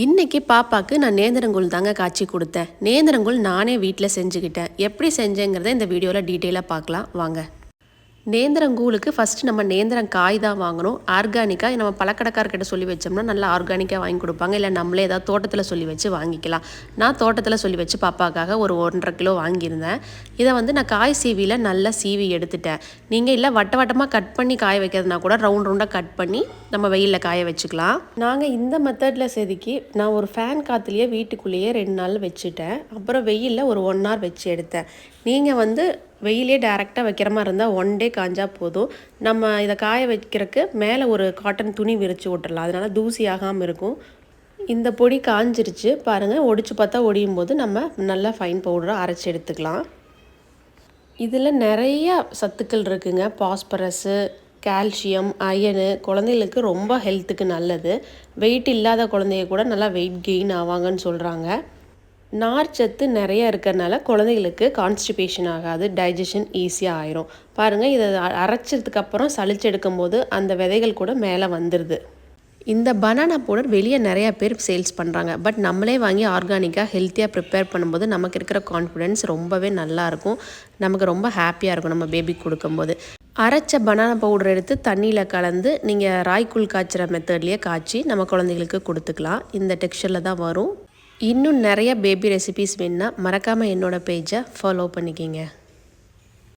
இன்னைக்கு பாப்பாக்கு நான் நேந்திரங்கூழ் தாங்க காய்ச்சி கொடுத்தேன். நேந்திரங்கூழ் நானே வீட்டில் செஞ்சுக்கிட்டேன். எப்படி செஞ்சேங்கிறத இந்த வீடியோவில் டீட்டெயிலாக பார்க்கலாம் வாங்க. நேந்திரங்கூழுக்கு ஃபஸ்ட்டு நம்ம நேந்திரம் காய் தான் வாங்கணும். ஆர்கானிக்காக நம்ம பழக்கடைக்காரர்கிட்ட சொல்லி வச்சோம்னா நல்லா ஆர்கானிக்காக வாங்கி கொடுப்பாங்க. இல்லை நம்மளே ஏதாவது தோட்டத்தில் சொல்லி வச்சு வாங்கிக்கலாம். நான் தோட்டத்தில் சொல்லி வச்சு பாப்பாக்காக ஒரு 1.5 கிலோ வாங்கியிருந்தேன். இதை நான் காய் சீவியில் நல்லா சீவி எடுத்துட்டேன். நீங்கள் இல்லை வட்டமாக கட் பண்ணி காய வைக்கிறதுனா கூட ரவுண்டாக கட் பண்ணி நம்ம வெயிலில் காய வச்சுக்கலாம். நாங்கள் இந்த மெத்தடில் செதுக்கி நான் ஒரு ஃபேன் காற்றுலையே வீட்டுக்குள்ளேயே 2 நாள் வச்சுட்டேன். அப்புறம் வெயிலில் ஒரு 1 hour வச்சு எடுத்தேன். நீங்கள் வெயிலே டைரெக்டாக வைக்கிற மாதிரி இருந்தால் 1 day காய்ஞ்சா போதும். நம்ம இதை காய வைக்கிறதுக்கு மேலே ஒரு காட்டன் துணி விரித்து விட்டுறலாம். அதனால் தூசி ஆகாமல் இருக்கும். இந்த பொடி காஞ்சிருச்சு பாருங்கள். ஒடிச்சு பார்த்தா ஒடியும் போது நம்ம நல்லா ஃபைன் பவுடராக அரைச்சி எடுத்துக்கலாம். இதில் நிறைய சத்துக்கள் இருக்குங்க. பாஸ்பரஸு, கால்சியம், அயனு குழந்தைகளுக்கு ரொம்ப ஹெல்த்துக்கு நல்லது. வெயிட் இல்லாத குழந்தைய கூட நல்லா வெயிட் கெயின் ஆவாங்கன்னு சொல்கிறாங்க. நார்ச்சத்து நிறைய இருக்கிறதுனால குழந்தைகளுக்கு கான்ஸ்டிபேஷன் ஆகாது, டைஜஷன் ஈஸியாக ஆயிரும். பாருங்கள், இதை அரைச்சதுக்கப்புறம் சளிச்சு எடுக்கும்போது அந்த விதைகள் கூட மேலே வந்துடுது. இந்த பனானா பவுடர் வெளியே நிறையா பேர் சேல்ஸ் பண்ணுறாங்க. பட் நம்மளே வாங்கி ஆர்கானிக்காக ஹெல்த்தியாக ப்ரிப்பேர் பண்ணும்போது நமக்கு இருக்கிற கான்ஃபிடென்ஸ் ரொம்பவே நல்லாயிருக்கும். நமக்கு ரொம்ப ஹாப்பியாக இருக்கும் நம்ம பேபிக்கு கொடுக்கும்போது. அரைச்ச பனானா பவுடர் எடுத்து தண்ணியில் கலந்து நீங்கள் ராய்க்கூழ் காய்ச்சிற மெத்தட்லேயே காய்ச்சி நம்ம குழந்தைகளுக்கு கொடுத்துக்கலாம். இந்த டெக்ஸ்சரில் தான் வரும். இன்னும் நிறைய பேபி ரெசிபீஸ் வேணுன்னா மறக்காமல் என்னோடய பேஜை ஃபாலோ பண்ணிக்கிங்க.